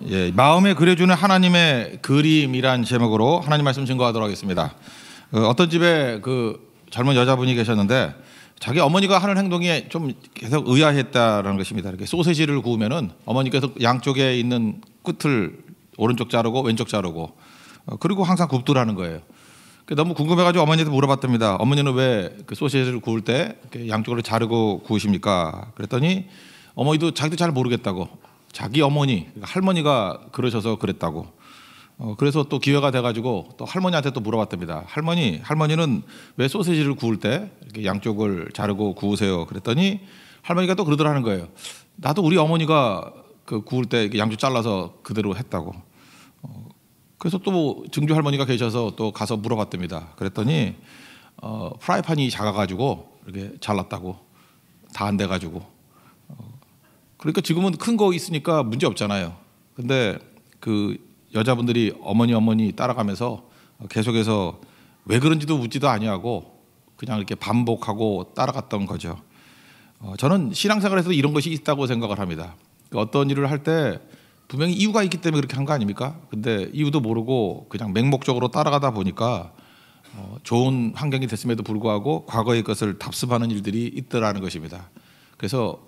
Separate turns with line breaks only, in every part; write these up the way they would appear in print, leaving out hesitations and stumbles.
예, 마음에 그려주는 하나님의 그림이란 제목으로 하나님 말씀 증거하도록 하겠습니다. 어떤 집에 그 젊은 여자분이 계셨는데 자기 어머니가 하는 행동이 좀 계속 의아했다라는 것입니다. 이렇게 소세지를 구우면은 어머니께서 양쪽에 있는 끝을 오른쪽 자르고 왼쪽 자르고 그리고 항상 굽더라는 거예요. 너무 궁금해가지고 어머니한테 물어봤답니다. 어머니는 왜 그 소세지를 구울 때 양쪽으로 자르고 구우십니까? 그랬더니 어머니도 자기도 잘 모르겠다고. 자기 어머니, 할머니가 그러셔서 그랬다고. 그래서 또 기회가 돼가지고 또 할머니한테 또 물어봤답니다. 할머니는 왜 소세지를 구울 때 이렇게 양쪽을 자르고 구우세요? 그랬더니 할머니가 또 그러더라는 거예요. 나도 우리 어머니가 그 구울 때 이렇게 양쪽 잘라서 그대로 했다고. 그래서 또 증조 할머니가 계셔서 또 가서 물어봤답니다. 그랬더니 프라이팬이 작아가지고 이렇게 잘랐다고. 다 안 돼가지고. 그러니까 지금은 큰 거 있으니까 문제 없잖아요. 근데 그 여자분들이 어머니 따라가면서 계속해서 왜 그런지도 묻지도 아니하고 그냥 이렇게 반복하고 따라갔던 거죠. 저는 신앙생활에서 이런 것이 있다고 생각을 합니다. 어떤 일을 할 때 분명히 이유가 있기 때문에 그렇게 한 거 아닙니까? 근데 이유도 모르고 그냥 맹목적으로 따라가다 보니까 좋은 환경이 됐음에도 불구하고 과거의 것을 답습하는 일들이 있더라는 것입니다. 그래서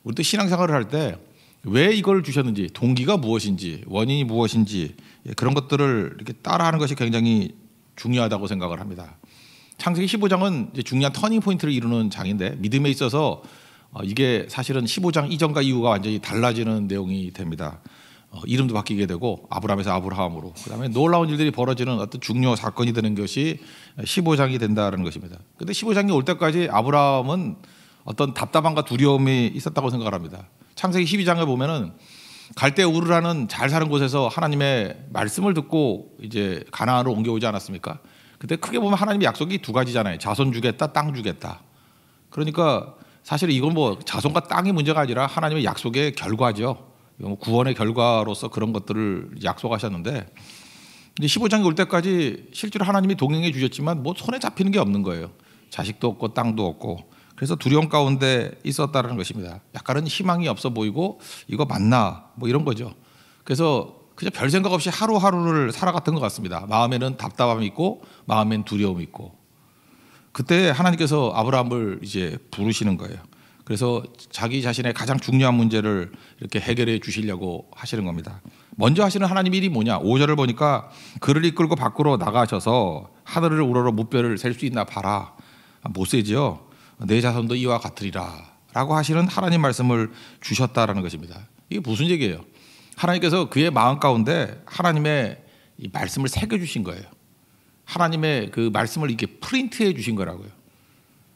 우리도 신앙생활을 할 때 왜 이걸 주셨는지, 동기가 무엇인지, 원인이 무엇인지 그런 것들을 이렇게 따라하는 것이 굉장히 중요하다고 생각을 합니다. 창세기 15장은 이제 중요한 터닝 포인트를 이루는 장인데 믿음에 있어서 이게 사실은 15장 이전과 이후가 완전히 달라지는 내용이 됩니다. 이름도 바뀌게 되고 아브라함에서 아브라함으로, 그다음에 놀라운 일들이 벌어지는 어떤 중요 사건이 되는 것이 15장이 된다는 것입니다. 그런데 15장이 올 때까지 아브라함은 어떤 답답함과 두려움이 있었다고 생각을 합니다. 창세기 12장에 보면은 갈대 우르라는 잘 사는 곳에서 하나님의 말씀을 듣고 이제 가나안으로 옮겨오지 않았습니까? 그때 크게 보면 하나님의 약속이 두 가지잖아요. 자손 주겠다, 땅 주겠다. 그러니까 사실 이건 뭐 자손과 땅의 문제가 아니라 하나님의 약속의 결과죠. 구원의 결과로서 그런 것들을 약속하셨는데 이제 15장이 올 때까지 실제로 하나님이 동행해 주셨지만 뭐 손에 잡히는 게 없는 거예요. 자식도 없고 땅도 없고. 그래서 두려움 가운데 있었다는 것입니다. 약간은 희망이 없어 보이고 이거 맞나 뭐 이런 거죠. 그래서 그냥 별 생각 없이 하루하루를 살아갔던 것 같습니다. 마음에는 답답함이 있고 마음엔 두려움이 있고. 그때 하나님께서 아브라함을 이제 부르시는 거예요. 그래서 자기 자신의 가장 중요한 문제를 이렇게 해결해 주시려고 하시는 겁니다. 먼저 하시는 하나님 일이 뭐냐? 5절을 보니까 그를 이끌고 밖으로 나가셔서 하늘을 우러러 무뼈를 셀 수 있나 봐라. 못 세죠. 내 자손도 이와 같으리라 라고 하시는 하나님 말씀을 주셨다라는 것입니다. 이게 무슨 얘기예요? 하나님께서 그의 마음 가운데 하나님의 이 말씀을 새겨주신 거예요. 하나님의 그 말씀을 이렇게 프린트해 주신 거라고요.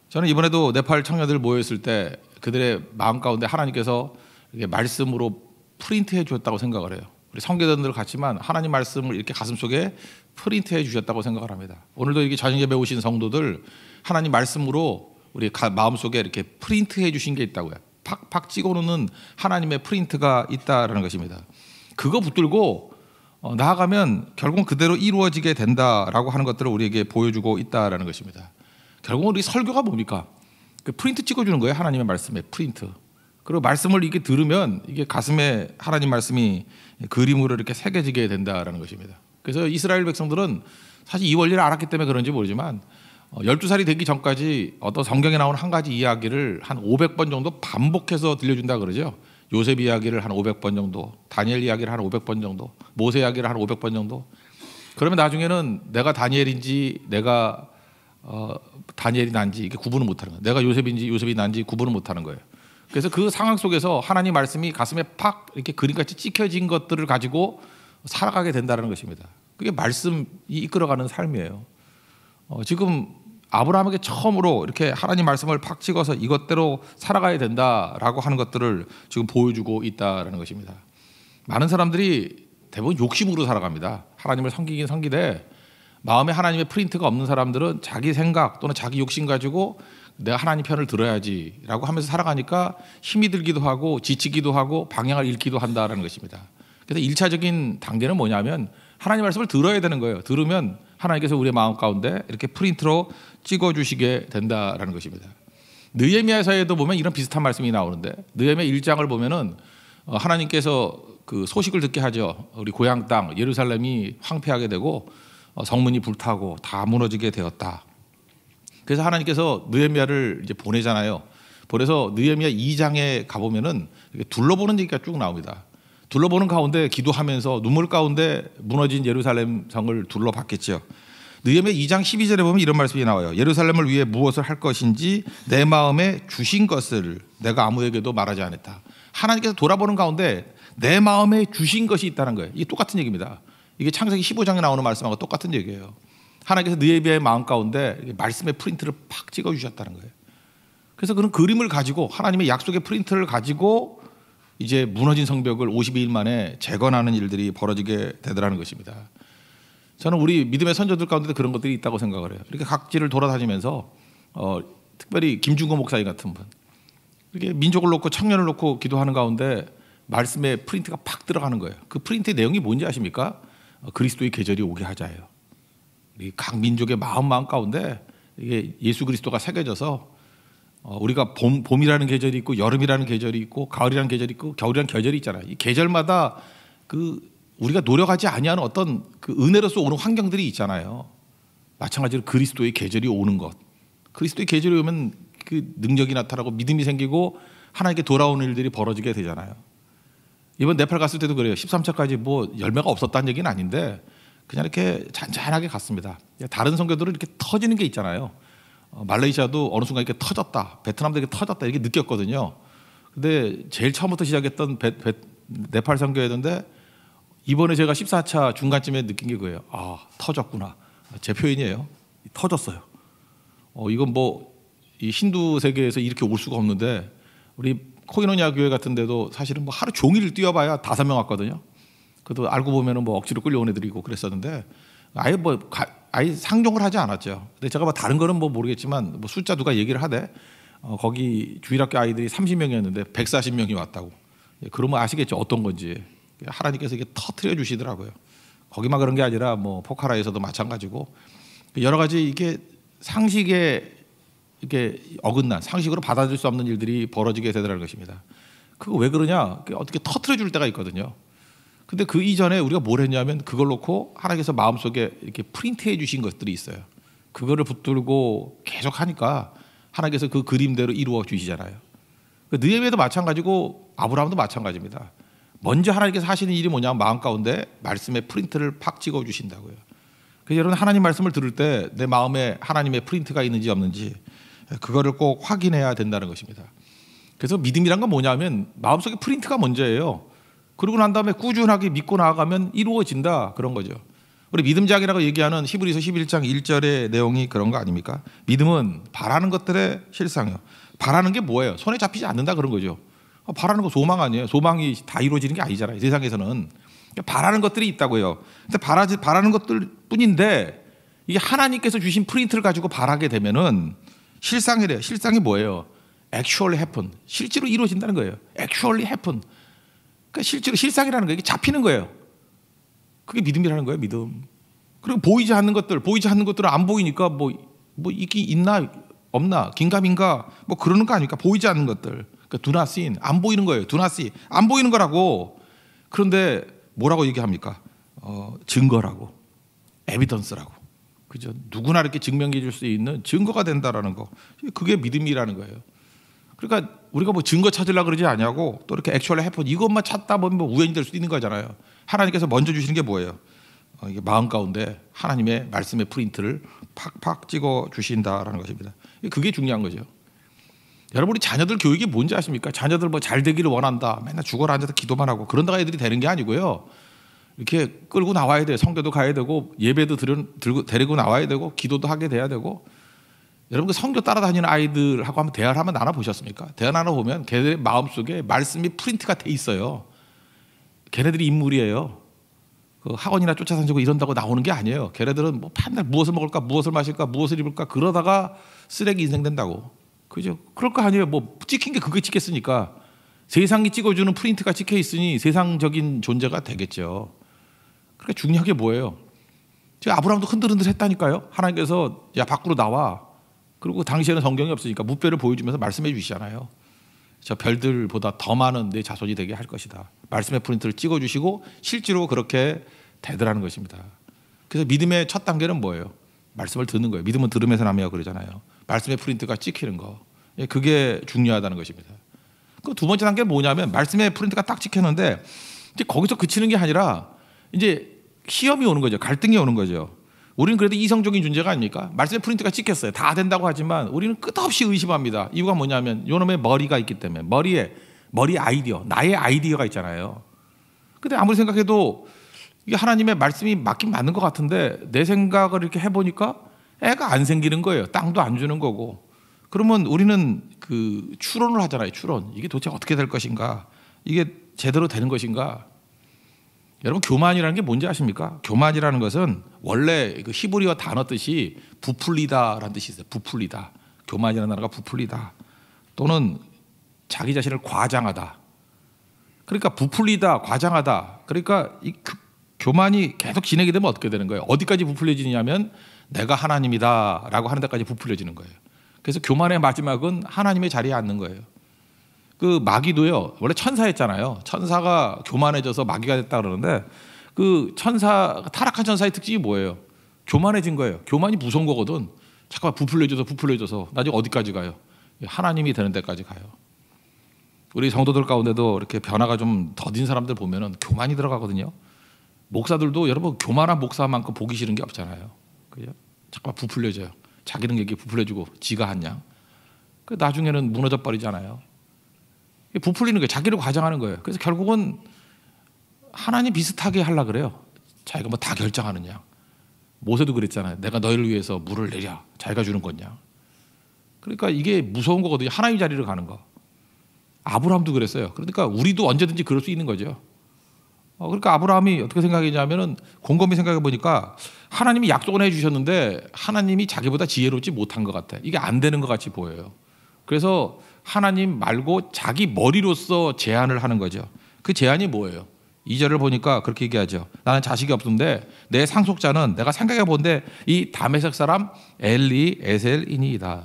저는 이번에도 네팔 청년들 모였을 때 그들의 마음 가운데 하나님께서 이렇게 말씀으로 프린트해 주셨다고 생각을 해요. 우리 성교단들 같지만 하나님 말씀을 이렇게 가슴속에 프린트해 주셨다고 생각을 합니다. 오늘도 이렇게 저녁 예배 오신 성도들 하나님 말씀으로 우리 마음속에 이렇게 프린트해 주신 게 있다고요. 팍팍 찍어놓는 하나님의 프린트가 있다라는 것입니다. 그거 붙들고 나아가면 결국 그대로 이루어지게 된다라고 하는 것들을 우리에게 보여주고 있다라는 것입니다. 결국 우리 설교가 뭡니까? 그 프린트 찍어주는 거예요. 하나님의 말씀에 프린트. 그리고 말씀을 이렇게 들으면 이게 가슴에 하나님 말씀이 그림으로 이렇게 새겨지게 된다라는 것입니다. 그래서 이스라엘 백성들은 사실 이 원리를 알았기 때문에 그런지 모르지만 12살이 되기 전까지 어떤 성경에 나오는 한 가지 이야기를 한 500번 정도 반복해서 들려준다 그러죠. 요셉 이야기를 한 500번 정도, 다니엘 이야기를 한 500번 정도, 모세 이야기를 한 500번 정도. 그러면 나중에는 내가 다니엘인지 내가 다니엘이 난지 이게 구분을 못하는 거예요. 내가 요셉인지 요셉이 난지 구분을 못하는 거예요. 그래서 그 상황 속에서 하나님 말씀이 가슴에 팍 이렇게 그림같이 찍혀진 것들을 가지고 살아가게 된다는 것입니다. 그게 말씀이 이끌어가는 삶이에요. 지금 아브라함에게 처음으로 이렇게 하나님 말씀을 팍 찍어서 이것대로 살아가야 된다라고 하는 것들을 지금 보여주고 있다라는 것입니다. 많은 사람들이 대부분 욕심으로 살아갑니다. 하나님을 섬기긴 섬기되 마음에 하나님의 프린트가 없는 사람들은 자기 생각 또는 자기 욕심 가지고 내가 하나님 편을 들어야지라고 하면서 살아가니까 힘이 들기도 하고 지치기도 하고 방향을 잃기도 한다라는 것입니다. 그래서 1차적인 단계는 뭐냐면 하나님 말씀을 들어야 되는 거예요. 들으면 하나님께서 우리의 마음 가운데 이렇게 프린트로 찍어주시게 된다라는 것입니다. 느헤미야서에도 보면 이런 비슷한 말씀이 나오는데 느헤미야 1장을 보면은 하나님께서 그 소식을 듣게 하죠. 우리 고향 땅 예루살렘이 황폐하게 되고 성문이 불타고 다 무너지게 되었다. 그래서 하나님께서 느헤미야를 이제 보내잖아요. 그래서 느헤미야 2장에 가보면은 둘러보는 얘기가 쭉 나옵니다. 둘러보는 가운데 기도하면서 눈물 가운데 무너진 예루살렘 성을 둘러봤겠죠. 느헤미야 2장 12절에 보면 이런 말씀이 나와요. 예루살렘을 위해 무엇을 할 것인지 내 마음에 주신 것을 내가 아무에게도 말하지 않았다. 하나님께서 돌아보는 가운데 내 마음에 주신 것이 있다는 거예요. 이게 똑같은 얘기입니다. 이게 창세기 15장에 나오는 말씀하고 똑같은 얘기예요. 하나님께서 느헤미야의 마음 가운데 말씀의 프린트를 팍 찍어 주셨다는 거예요. 그래서 그런 그림을 가지고 하나님의 약속의 프린트를 가지고 이제 무너진 성벽을 52일 만에 재건하는 일들이 벌어지게 되더라는 것입니다. 저는 우리 믿음의 선조들 가운데도 그런 것들이 있다고 생각을 해요. 이렇게 각지를 돌아다니면서 특별히 김중거 목사님 같은 분, 이렇게 민족을 놓고 청년을 놓고 기도하는 가운데 말씀의 프린트가 팍 들어가는 거예요. 그 프린트의 내용이 뭔지 아십니까? 그리스도의 계절이 오게 하자예요. 각 민족의 마음 가운데 이게 예수 그리스도가 새겨져서 우리가 봄이라는 계절이 있고 여름이라는 계절이 있고 가을이라는 계절이 있고 겨울이라는 계절이 있잖아요. 이 계절마다 우리가 노력하지 아니하는 어떤 그 은혜로서 오는 환경들이 있잖아요. 마찬가지로 그리스도의 계절이 오는 것. 그리스도의 계절이 오면 그 능력이 나타나고 믿음이 생기고 하나님께 돌아오는 일들이 벌어지게 되잖아요. 이번 네팔 갔을 때도 그래요. 13차까지 뭐 열매가 없었다는 얘기는 아닌데 그냥 이렇게 잔잔하게 갔습니다. 다른 선교들은 이렇게 터지는 게 있잖아요. 말레이시아도 어느 순간 이렇게 터졌다. 베트남도 이렇게 터졌다. 이렇게 느꼈거든요. 근데 제일 처음부터 시작했던 네팔 선교였는데 이번에 제가 14차 중간쯤에 느낀 게 그거예요. 아, 터졌구나. 제 표현이에요. 터졌어요. 이건 뭐 이 힌두 세계에서 이렇게 올 수가 없는데 우리 코이노니아 교회 같은 데도 사실은 뭐 하루 종일 뛰어봐야 5명 왔거든요. 그래도 알고 보면은 뭐 억지로 끌려온 애들이고 그랬었는데 아예 상종을 하지 않았죠. 근데 제가 뭐 다른 거는 뭐 모르겠지만 뭐 숫자 누가 얘기를 하대. 거기 주일학교 아이들이 30명이었는데 140명이 왔다고. 그러면 아시겠죠 어떤 건지. 하나님께서 이게 터트려 주시더라고요. 거기만 그런 게 아니라 뭐 포카라에서도 마찬가지고 여러 가지 이게 상식에 이렇게 어긋난 상식으로 받아들일 수 없는 일들이 벌어지게 되더라는 것입니다. 그거 왜 그러냐? 어떻게 터트려 줄 때가 있거든요. 근데 그 이전에 우리가 뭘 했냐면 그걸 놓고 하나님께서 마음속에 이렇게 프린트해 주신 것들이 있어요. 그거를 붙들고 계속 하니까 하나님께서 그 그림대로 이루어 주시잖아요. 느헤미야도 마찬가지고 아브라함도 마찬가지입니다. 먼저 하나님께서 하시는 일이 뭐냐면 마음 가운데 말씀의 프린트를 팍 찍어 주신다고요. 그래서 여러분 하나님 말씀을 들을 때 내 마음에 하나님의 프린트가 있는지 없는지 그거를 꼭 확인해야 된다는 것입니다. 그래서 믿음이란 건 뭐냐면 마음속에 프린트가 먼저예요. 그러고 난 다음에 꾸준하게 믿고 나아가면 이루어진다 그런 거죠. 우리 믿음작이라고 얘기하는 히브리서 11장 1절의 내용이 그런 거 아닙니까? 믿음은 바라는 것들의 실상이요. 바라는 게 뭐예요? 손에 잡히지 않는다 그런 거죠. 바라는 거 소망 아니에요. 소망이 다 이루어지는 게 아니잖아요. 세상에서는. 바라는 것들이 있다고요. 근데 바라는 것들 뿐인데 이게 하나님께서 주신 프린트를 가지고 바라게 되면은 실상이래요. 실상이 뭐예요? Actually happen. 실제로 이루어진다는 거예요. Actually happen. 그러니까 실제로 실상이라는 거 이게 잡히는 거예요. 그게 믿음이라는 거예요. 믿음. 그리고 보이지 않는 것들은 안 보이니까 뭐 이게 있나 없나 긴가민가 뭐 그러는 거 아닙니까? 보이지 않는 것들. 그러니까 do not see. 안 보이는 거예요. do not see. 안 보이는 거라고. 그런데 뭐라고 얘기합니까? 증거라고. 에비던스라고. 그죠? 누구나 이렇게 증명해 줄 수 있는 증거가 된다라는 거. 그게 믿음이라는 거예요. 그러니까 우리가 뭐 증거 찾으려고 그러지 않냐고 또 이렇게 액츄얼 해폰 이것만 찾다 보면 뭐 우연이 될 수도 있는 거잖아요. 하나님께서 먼저 주시는 게 뭐예요? 이게 마음 가운데 하나님의 말씀의 프린트를 팍팍 찍어 주신다라는 것입니다. 그게 중요한 거죠. 여러분 우리 자녀들 교육이 뭔지 아십니까? 자녀들 뭐 잘 되기를 원한다. 맨날 죽어라 앉아서 기도만 하고 그런다가 애들이 되는 게 아니고요. 이렇게 끌고 나와야 돼요. 성교도 가야 되고 예배도 들고 데리고 나와야 되고 기도도 하게 돼야 되고. 여러분 그 성교 따라다니는 아이들하고 한번 대화를 한번 나눠보셨습니까? 대화 나눠보면 걔네들의 마음속에 말씀이 프린트가 돼 있어요. 걔네들이 인물이에요. 그 학원이나 쫓아다니고 이런다고 나오는 게 아니에요. 걔네들은 뭐 맨날 무엇을 먹을까 무엇을 마실까 무엇을 입을까 그러다가 쓰레기 인생 된다고. 그죠? 그럴 거 아니에요. 뭐 찍힌 게 그게 찍혔으니까 세상이 찍어주는 프린트가 찍혀 있으니 세상적인 존재가 되겠죠. 그러니까 중요한 게 뭐예요? 제가 아브라함도 흔들흔들 했다니까요. 하나님께서 야 밖으로 나와. 그리고 당시에는 성경이 없으니까 무뼈를 보여주면서 말씀해 주시잖아요. 저 별들보다 더 많은 내 자손이 되게 할 것이다. 말씀의 프린트를 찍어주시고 실제로 그렇게 되더라는 것입니다. 그래서 믿음의 첫 단계는 뭐예요? 말씀을 듣는 거예요. 믿음은 들음에서 나며 그러잖아요. 말씀의 프린트가 찍히는 거. 그게 중요하다는 것입니다. 그 두 번째 단계는 뭐냐면 말씀의 프린트가 딱 찍혔는데 이제 거기서 그치는 게 아니라 이제 시험이 오는 거죠. 갈등이 오는 거죠. 우리는 그래도 이성적인 존재가 아닙니까? 말씀의 프린트가 찍혔어요. 다 된다고 하지만 우리는 끝없이 의심합니다. 이유가 뭐냐면 요놈의 머리가 있기 때문에 머리 아이디어, 나의 아이디어가 있잖아요. 근데 아무리 생각해도 이게 하나님의 말씀이 맞긴 맞는 것 같은데 내 생각을 이렇게 해보니까 애가 안 생기는 거예요. 땅도 안 주는 거고. 그러면 우리는 그 추론을 하잖아요. 추론. 이게 도대체 어떻게 될 것인가? 이게 제대로 되는 것인가? 여러분 교만이라는 게 뭔지 아십니까? 교만이라는 것은 원래 그 히브리어 단어 뜻이 부풀리다라는 뜻이 있어요. 부풀리다. 교만이라는 단어가 부풀리다 또는 자기 자신을 과장하다. 그러니까 부풀리다, 과장하다. 그러니까 이 교만이 계속 진행이 되면 어떻게 되는 거예요? 어디까지 부풀려지냐면 내가 하나님이다라고 하는 데까지 부풀려지는 거예요. 그래서 교만의 마지막은 하나님의 자리에 앉는 거예요. 그 마귀도요. 원래 천사였잖아요. 천사가 교만해져서 마귀가 됐다 그러는데 그 타락한 천사의 특징이 뭐예요? 교만해진 거예요. 교만이 무서운 거거든. 잠깐만 부풀려져서 나중에 어디까지 가요? 하나님이 되는 데까지 가요. 우리 성도들 가운데도 이렇게 변화가 좀 더딘 사람들 보면은 교만이 들어가거든요. 목사들도 여러분 교만한 목사만큼 보기 싫은 게 없잖아요. 그죠? 잠깐만 부풀려져요. 자기는 얘기 부풀려주고 지가 한 양. 나중에는 무너져 버리잖아요. 부풀리는 거예요. 자기를 과장하는 거예요. 그래서 결국은 하나님 비슷하게 하려고 그래요. 자기가 뭐 다 결정하는 양. 모세도 그랬잖아요. 내가 너희를 위해서 물을 내려. 자기가 주는 거냐. 그러니까 이게 무서운 거거든요. 하나님 자리를 가는 거. 아브라함도 그랬어요. 그러니까 우리도 언제든지 그럴 수 있는 거죠. 그러니까 아브라함이 어떻게 생각했냐면은 곰곰이 생각해 보니까 하나님이 약속을 해주셨는데 하나님이 자기보다 지혜롭지 못한 것 같아. 이게 안 되는 것 같이 보여요. 그래서 하나님 말고 자기 머리로서 제안을 하는 거죠. 그 제안이 뭐예요? 2절을 보니까 그렇게 얘기하죠. 나는 자식이 없는데 내 상속자는 내가 생각해 본데 이 다메섹 사람 엘리에셀이니이다.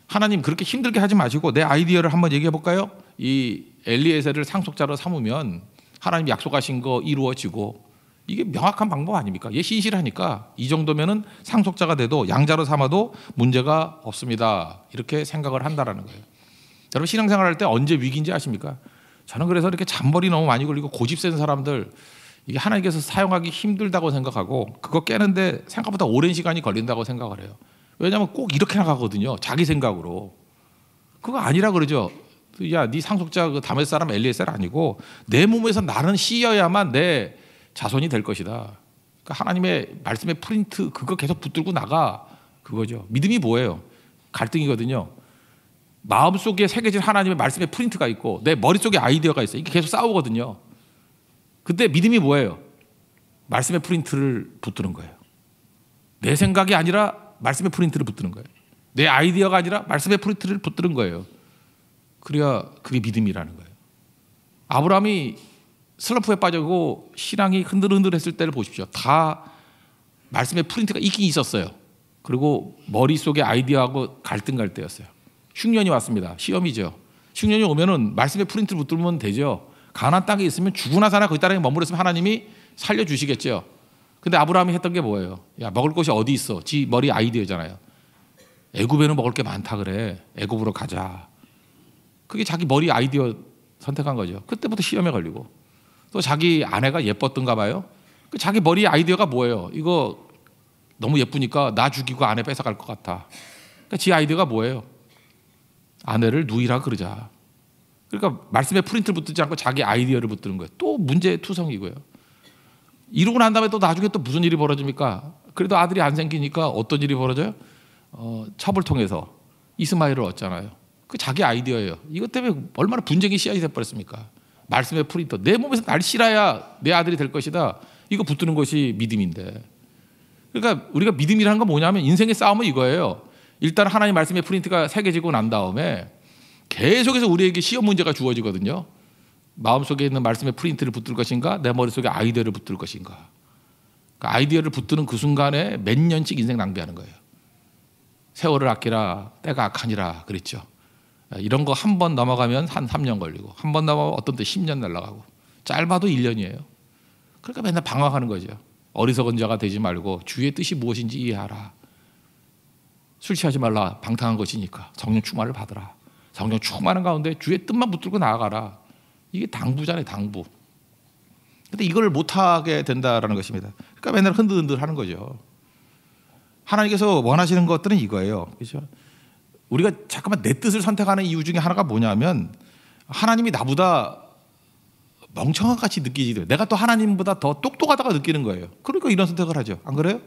하나님 그렇게 힘들게 하지 마시고 내 아이디어를 한번 얘기해 볼까요? 이 엘리에셀을 상속자로 삼으면 하나님 약속하신 거 이루어지고 이게 명확한 방법 아닙니까? 얘 신실하니까 이 정도면은 상속자가 돼도 양자로 삼아도 문제가 없습니다. 이렇게 생각을 한다라는 거예요. 여러분 신앙생활 할 때 언제 위기인지 아십니까? 저는 그래서 이렇게 잔머리 너무 많이 걸리고 고집 센 사람들 이게 하나님께서 사용하기 힘들다고 생각하고 그거 깨는데 생각보다 오랜 시간이 걸린다고 생각을 해요. 왜냐하면 꼭 이렇게 나가거든요. 자기 생각으로. 그거 아니라 그러죠. 야, 네 상속자 그 다메섹 사람 엘리에셀 아니고 내 몸에서 나는 씌어야만 내 자손이 될 것이다. 그러니까 하나님의 말씀의 프린트 그거 계속 붙들고 나가 그거죠. 믿음이 뭐예요? 갈등이거든요. 마음속에 새겨진 하나님의 말씀의 프린트가 있고 내 머릿속에 아이디어가 있어요. 이게 계속 싸우거든요. 그때 믿음이 뭐예요? 말씀의 프린트를 붙드는 거예요. 내 생각이 아니라 말씀의 프린트를 붙드는 거예요. 내 아이디어가 아니라 말씀의 프린트를 붙드는 거예요. 그래야 그게 믿음이라는 거예요. 아브라함이 슬럼프에 빠지고 신앙이 흔들흔들했을 때를 보십시오. 다 말씀의 프린트가 있긴 있었어요. 그리고 머릿속에 아이디어하고 갈등 갈 때였어요. 흉년이 왔습니다. 시험이죠. 흉년이 오면은 말씀의 프린트를 붙들면 되죠. 가나안 땅에 있으면 죽으나 사나 거기 땅에 머물렀으면 하나님이 살려주시겠죠. 근데 아브라함이 했던 게 뭐예요? 야, 먹을 것이 어디 있어? 지 머리 아이디어잖아요. 애굽에는 먹을 게 많다 그래. 애굽으로 가자. 그게 자기 머리 아이디어 선택한 거죠. 그때부터 시험에 걸리고 또 자기 아내가 예뻤던가 봐요. 그 자기 머리 아이디어가 뭐예요? 이거 너무 예쁘니까 나 죽이고 아내 뺏어갈 것 같아. 그러니까 지 아이디어가 뭐예요? 아내를 누이라 그러자. 그러니까 말씀에 프린트를 붙들지 않고 자기 아이디어를 붙드는 거예요. 또 문제투성이고요. 이러고 난 다음에 또 나중에 또 무슨 일이 벌어집니까? 그래도 아들이 안 생기니까 어떤 일이 벌어져요? 첩을 통해서 이스마엘을 얻잖아요. 그 자기 아이디어예요. 이것 때문에 얼마나 분쟁이 씨앗이 돼버렸습니까? 말씀의 프린터. 내 몸에서 날 실어야 내 아들이 될 것이다. 이거 붙드는 것이 믿음인데. 그러니까 우리가 믿음이라는 건 뭐냐면 인생의 싸움은 이거예요. 일단 하나님 말씀의 프린트가 새겨지고 난 다음에 계속해서 우리에게 시험 문제가 주어지거든요. 마음속에 있는 말씀의 프린트를 붙들 것인가 내 머릿속에 아이디어를 붙들 것인가. 그 아이디어를 붙드는 그 순간에 몇 년씩 인생 낭비하는 거예요. 세월을 아끼라 때가 악하니라 그랬죠. 이런 거 한 번 넘어가면 한 3년 걸리고 한 번 넘어가면 어떤 때 10년 날아가고 짧아도 1년이에요. 그러니까 맨날 방황하는 거죠. 어리석은 자가 되지 말고 주의 뜻이 무엇인지 이해하라. 술 취하지 말라. 방탕한 것이니까 성령 충만을 받으라. 성령 충만한 가운데 주의 뜻만 붙들고 나아가라. 이게 당부잖아요. 당부. 근데 이걸 못하게 된다라는 것입니다. 그러니까 맨날 흔들흔들 하는 거죠. 하나님께서 원하시는 것들은 이거예요. 그렇죠? 우리가 잠깐만 내 뜻을 선택하는 이유 중에 하나가 뭐냐면 하나님이 나보다 멍청한 같이 느끼지 돼요. 내가 또 하나님보다 더 똑똑하다고 느끼는 거예요. 그러니까 이런 선택을 하죠. 안 그래요?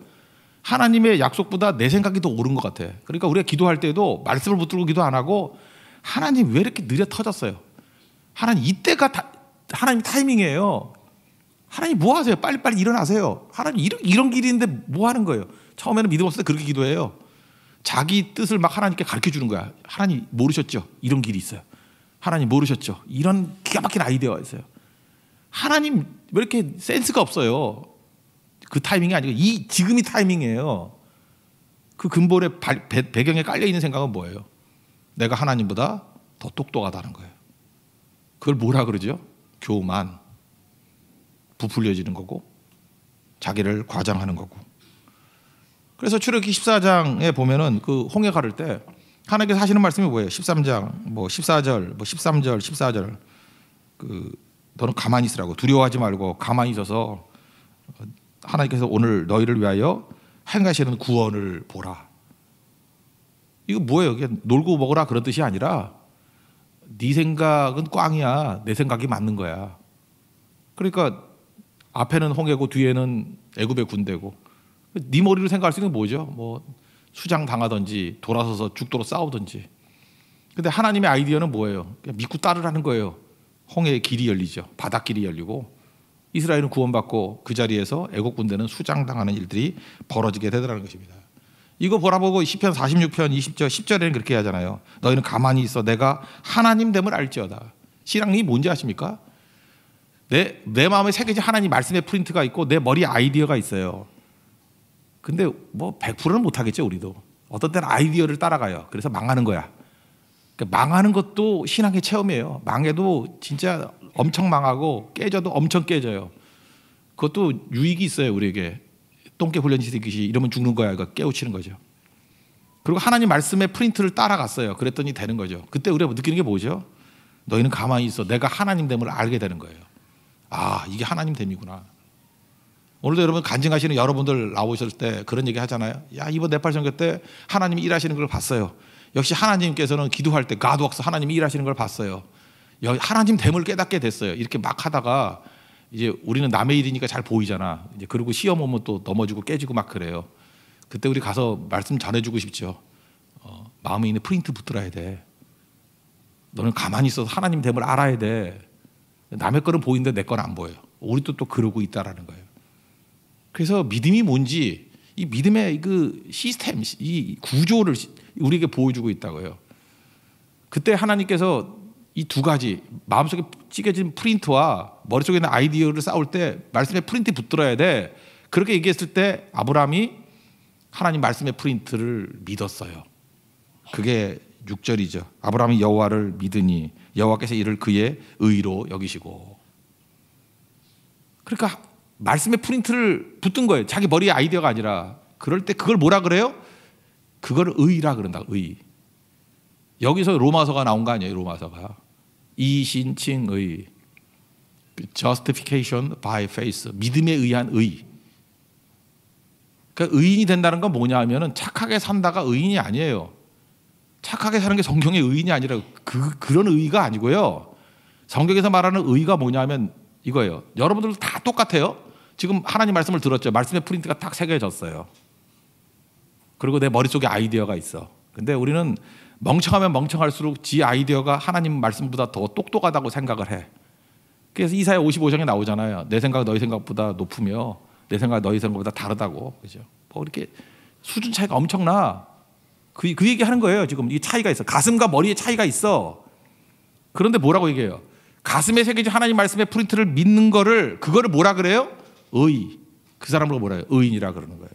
하나님의 약속보다 내 생각이 더 옳은 것 같아. 그러니까 우리가 기도할 때도 말씀을 붙들고 기도 안 하고 하나님 왜 이렇게 느려 터졌어요? 하나님 이때가 하나님 타이밍이에요. 하나님 뭐 하세요? 빨리빨리 일어나세요. 하나님 이런 길인데 뭐 하는 거예요? 처음에는 믿음 없을 때 그렇게 기도해요. 자기 뜻을 막 하나님께 가르쳐 주는 거야. 하나님 모르셨죠? 이런 길이 있어요. 하나님 모르셨죠? 이런 기가 막힌 아이디어가 있어요. 하나님 왜 이렇게 센스가 없어요? 그 타이밍이 아니고 지금이 타이밍이에요. 그 근본의 배경에 깔려 있는 생각은 뭐예요? 내가 하나님보다 더 똑똑하다는 거예요. 그걸 뭐라 그러죠? 교만, 부풀려지는 거고 자기를 과장하는 거고. 그래서 출애굽기 14장에 보면은 그 홍해 가를 때 하나님께서 하시는 말씀이 뭐예요? 13장 뭐 14절 뭐 13절 14절 그 너는 가만히 있으라고 두려워하지 말고 가만히 있어서 하나님께서 오늘 너희를 위하여 행하시는 구원을 보라. 이거 뭐예요? 그냥 놀고 먹으라 그런 뜻이 아니라 네 생각은 꽝이야. 내 생각이 맞는 거야. 그러니까 앞에는 홍해고 뒤에는 애굽의 군대고 네 머리로 생각할 수 있는 게 뭐죠? 뭐 수장 당하든지 돌아서서 죽도록 싸우든지. 근데 하나님의 아이디어는 뭐예요? 그냥 믿고 따르라는 거예요. 홍해의 길이 열리죠. 바닷길이 열리고 이스라엘은 구원받고 그 자리에서 애국 군대는 수장당하는 일들이 벌어지게 되더라는 것입니다. 이거 보라보고 시편 46편 20절 10절에는 그렇게 하잖아요. 너희는 가만히 있어 내가 하나님 됨을 알지어다. 신앙이 뭔지 아십니까? 내 마음에 새겨진 하나님 말씀의 프린트가 있고 내 머리에 아이디어가 있어요. 근데 뭐 100%는 못하겠죠. 우리도 어떤 때는 아이디어를 따라가요. 그래서 망하는 거야. 그러니까 망하는 것도 신앙의 체험이에요. 망해도 진짜 엄청 망하고 깨져도 엄청 깨져요. 그것도 유익이 있어요. 우리에게 똥개 훈련시키듯이 이러면 죽는 거야. 이거 깨우치는 거죠. 그리고 하나님 말씀의 프린트를 따라갔어요. 그랬더니 되는 거죠. 그때 우리가 느끼는 게 뭐죠? 너희는 가만히 있어. 내가 하나님 됨을 알게 되는 거예요. 아, 이게 하나님 됨이구나. 오늘도 여러분 간증하시는 여러분들 나오실 때 그런 얘기 하잖아요. 야, 이번 네팔 선교 때 하나님이 일하시는 걸 봤어요. 역시 하나님께서는 기도할 때 가드웍스 하나님이 일하시는 걸 봤어요. 하나님 됨을 깨닫게 됐어요. 이렇게 막 하다가 이제 우리는 남의 일이니까 잘 보이잖아. 이제 그리고 시험 오면 또 넘어지고 깨지고 막 그래요. 그때 우리 가서 말씀 전해주고 싶죠. 마음에 있는 프린트 붙들어야 돼. 너는 가만히 있어서 하나님 됨을 알아야 돼. 남의 거는 보이는데 내 건 안 보여요. 우리도 또 그러고 있다라는 거예요. 그래서 믿음이 뭔지 이 믿음의 그 시스템, 이 구조를 우리에게 보여주고 있다고요. 그때 하나님께서 이 두 가지 마음속에 찌개진 프린트와 머릿속에 있는 아이디어를 싸울 때 말씀의 프린트 붙들어야 돼. 그렇게 얘기했을 때 아브라함이 하나님 말씀의 프린트를 믿었어요. 그게 6절이죠. 아브라함이 여호와를 믿으니 여호와께서 이를 그의 의로 여기시고. 그러니까 말씀의 프린트를 붙든 거예요. 자기 머리에 아이디어가 아니라. 그럴 때 그걸 뭐라 그래요? 그걸 의라 그런다. 의. 여기서 로마서가 나온 거 아니에요. 로마서가 이신칭의 justification by faith, 믿음에 의한 의. 그러니까 의인이 된다는 건 뭐냐 하면은 착하게 산다가 의인이 아니에요. 착하게 사는 게 성경의 의인이 아니라 그런 의가 아니고요. 성경에서 말하는 의가 뭐냐면 이거예요. 여러분들도 다 똑같아요. 지금 하나님 말씀을 들었죠. 말씀의 프린트가 딱 새겨졌어요. 그리고 내 머릿속에 아이디어가 있어. 근데 우리는 멍청하면 멍청할수록 지 아이디어가 하나님 말씀보다 더 똑똑하다고 생각을 해. 그래서 이사야 55장에 나오잖아요. 내 생각 너희 생각보다 높으며 내 생각 너희 생각보다 다르다고. 그죠? 뭐 이렇게 수준 차이가 엄청나. 그 얘기 하는 거예요. 지금 이 차이가 있어. 가슴과 머리의 차이가 있어. 그런데 뭐라고 얘기해요? 가슴에 새겨진 하나님 말씀의 프린트를 믿는 거를 그거를 뭐라 그래요? 의. 그 사람을 뭐라 해요? 의인이라 그러는 거예요.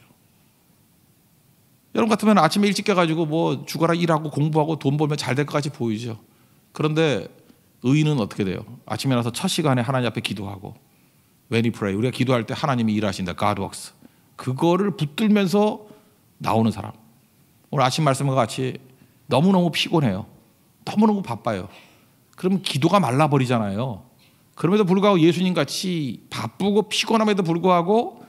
여러분 같으면 아침에 일찍 깨가지고 뭐 죽어라 일하고 공부하고 돈 벌면 잘 될 것 같이 보이죠. 그런데 의인은 어떻게 돼요? 아침에 나서 첫 시간에 하나님 앞에 기도하고 When we pray, 우리가 기도할 때 하나님이 일하신다. God works. 그거를 붙들면서 나오는 사람. 오늘 아침 말씀과 같이 너무너무 피곤해요. 너무너무 바빠요. 그러면 기도가 말라버리잖아요. 그럼에도 불구하고 예수님 같이 바쁘고 피곤함에도 불구하고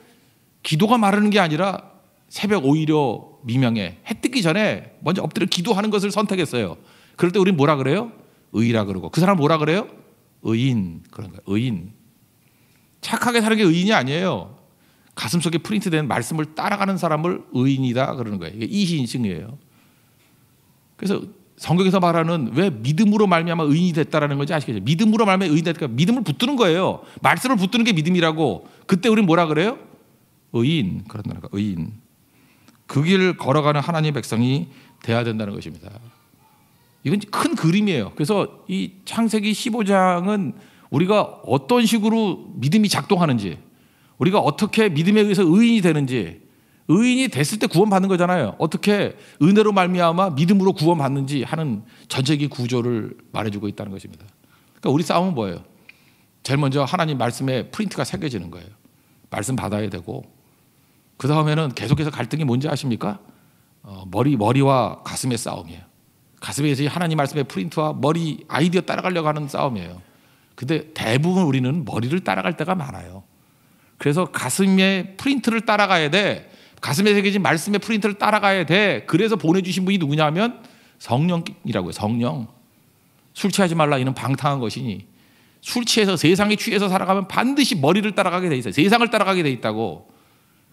기도가 마르는 게 아니라 새벽 오히려 미명에 해 뜨기 전에 먼저 엎드려 기도하는 것을 선택했어요. 그럴 때 우리는 뭐라 그래요? 의라 그러고 그 사람 뭐라 그래요? 의인. 그런 거예요. 의인. 착하게 사는 게 의인이 아니에요. 가슴속에 프린트된 말씀을 따라가는 사람을 의인이다 그러는 거예요. 이게 이시인칭이에요. 그래서 성경에서 말하는 왜 믿음으로 말미암아 의인이 됐다라는 건지 아시겠죠? 믿음으로 말미암아 의인이 됐다. 믿음을 붙드는 거예요. 말씀을 붙드는 게 믿음이라고. 그때 우리는 뭐라 그래요? 의인. 그런다는 거. 의인. 그 길을 걸어가는 하나님의 백성이 돼야 된다는 것입니다. 이건 큰 그림이에요. 그래서 이 창세기 15장은 우리가 어떤 식으로 믿음이 작동하는지, 우리가 어떻게 믿음에 의해서 의인이 되는지, 의인이 됐을 때 구원받는 거잖아요. 어떻게 은혜로 말미암아 믿음으로 구원받는지 하는 전체적인 구조를 말해주고 있다는 것입니다. 그러니까 우리 싸움은 뭐예요? 제일 먼저 하나님 말씀에 프린트가 새겨지는 거예요. 말씀 받아야 되고 그 다음에는 계속해서 갈등이 뭔지 아십니까? 머리와 가슴의 싸움이에요. 가슴에서 하나님 말씀의 프린트와 머리 아이디어 따라가려고 하는 싸움이에요. 근데 대부분 우리는 머리를 따라갈 때가 많아요. 그래서 가슴의 프린트를 따라가야 돼. 가슴에 새겨진 말씀의 프린트를 따라가야 돼. 그래서 보내주신 분이 누구냐면 성령이라고요. 성령. 술 취하지 말라 이는 방탕한 것이니 술 취해서 세상에 취해서 살아가면 반드시 머리를 따라가게 돼 있어요. 세상을 따라가게 돼 있다고.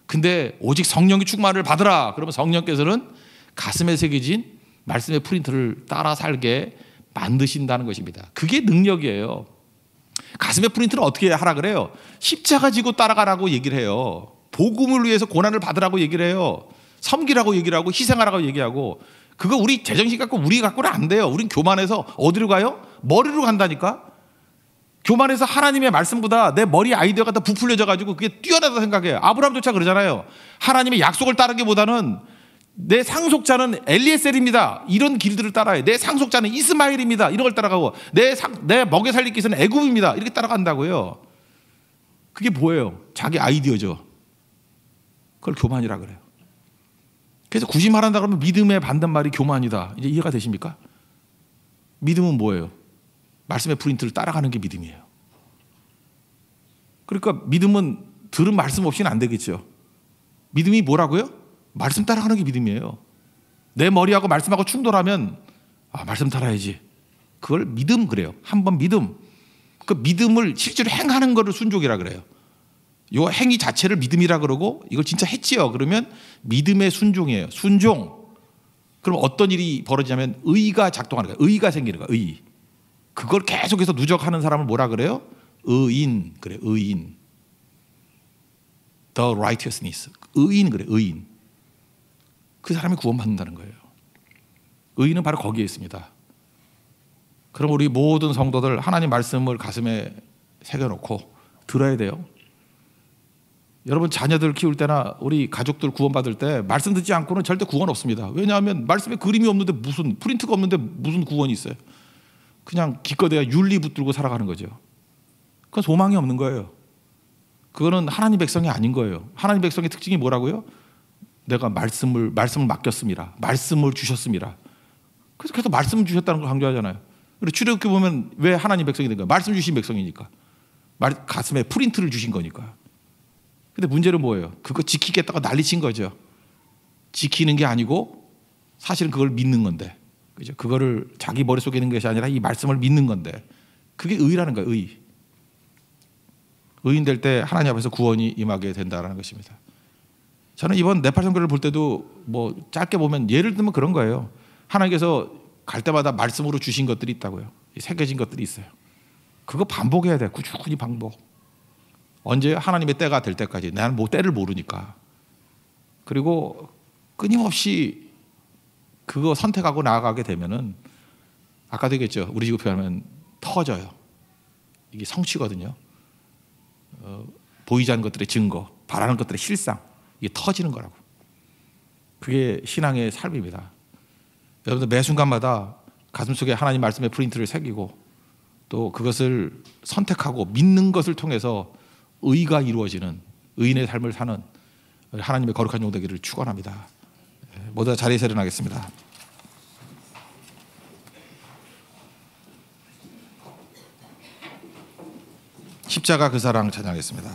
근데 오직 성령의 충만을 받으라. 그러면 성령께서는 가슴에 새겨진 말씀의 프린트를 따라 살게 만드신다는 것입니다. 그게 능력이에요. 가슴의 프린트는 어떻게 하라 그래요? 십자가 지고 따라가라고 얘기를 해요. 복음을 위해서 고난을 받으라고 얘기를 해요. 섬기라고 얘기를 하고 희생하라고 얘기하고. 그거 우리 제정신 갖고 우리 갖고는 안 돼요. 우린 교만해서 어디로 가요? 머리로 간다니까. 교만해서 하나님의 말씀보다 내 머리 아이디어가 더 부풀려져 가지고 그게 뛰어나다 생각해요. 아브라함조차 그러잖아요. 하나님의 약속을 따르기보다는 내 상속자는 엘리에셀입니다. 이런 길들을 따라해. 내 상속자는 이스마엘입니다. 이런 걸 따라가고 내 먹여 살릴 기서는 애굽입니다. 이렇게 따라간다고요. 그게 뭐예요? 자기 아이디어죠. 그걸 교만이라 그래요. 그래서 굳이 말한다 그러면 믿음에 반대말이 교만이다. 이제 이해가 되십니까? 믿음은 뭐예요? 말씀의 프린트를 따라가는 게 믿음이에요. 그러니까 믿음은 들은 말씀 없이는 안 되겠죠. 믿음이 뭐라고요? 말씀 따라가는 게 믿음이에요. 내 머리하고 말씀하고 충돌하면 말씀 따라야지. 그걸 믿음 그래요. 한번 믿음. 그 믿음을 실제로 행하는 거를 순종이라 그래요. 요 행위 자체를 믿음이라 그러고 이걸 진짜 했지요. 그러면 믿음의 순종이에요. 순종. 그럼 어떤 일이 벌어지냐면 의가 작동하는 거예요. 의가 생기는 거예요. 의. 그걸 계속해서 누적하는 사람을 뭐라 그래요? 의인. 그래. 의인. The righteousness. 의인 그래. 의인. 그 사람이 구원받는다는 거예요. 의인은 바로 거기에 있습니다. 그럼 우리 모든 성도들 하나님 말씀을 가슴에 새겨놓고 들어야 돼요. 여러분 자녀들 키울 때나 우리 가족들 구원받을 때 말씀 듣지 않고는 절대 구원 없습니다. 왜냐하면 말씀에 그림이 없는데 무슨 프린트가 없는데 무슨 구원이 있어요. 그냥 기껏해야 윤리 붙들고 살아가는 거죠. 그건 소망이 없는 거예요. 그거는 하나님 백성이 아닌 거예요. 하나님 백성의 특징이 뭐라고요? 내가 말씀을 맡겼습니다. 말씀을 주셨습니다. 그래서 계속 말씀을 주셨다는 걸 강조하잖아요. 그리고 출애굽기 보면 왜 하나님 백성이 된 거예요? 말씀 주신 백성이니까. 가슴에 프린트를 주신 거니까. 근데 문제는 뭐예요? 그거 지키겠다고 난리친 거죠. 지키는 게 아니고 사실은 그걸 믿는 건데, 그죠? 그거를 자기 머릿속에 있는 것이 아니라 이 말씀을 믿는 건데, 그게 의라는 거예요. 의. 의인 될 때 하나님 앞에서 구원이 임하게 된다는 것입니다. 저는 이번 네팔 선교를 볼 때도 뭐 짧게 보면 예를 들면 그런 거예요. 하나님께서 갈 때마다 말씀으로 주신 것들이 있다고요. 새겨진 것들이 있어요. 그거 반복해야 돼요. 꾸준히 반복. 언제 하나님의 때가 될 때까지. 나는 뭐 때를 모르니까. 그리고 끊임없이 그거 선택하고 나아가게 되면은 아까도 얘기했죠. 우리 식으로 표현하면 터져요. 이게 성취거든요. 보이지 않는 것들의 증거, 바라는 것들의 실상. 이게 터지는 거라고. 그게 신앙의 삶입니다. 여러분들 매 순간마다 가슴속에 하나님 말씀의 프린트를 새기고 또 그것을 선택하고 믿는 것을 통해서 의가 이루어지는 의인의 삶을 사는 하나님의 거룩한 종 되기를 축원합니다. 모두 다 자리에서 일어나겠습니다. 십자가 그 사랑 찬양하겠습니다.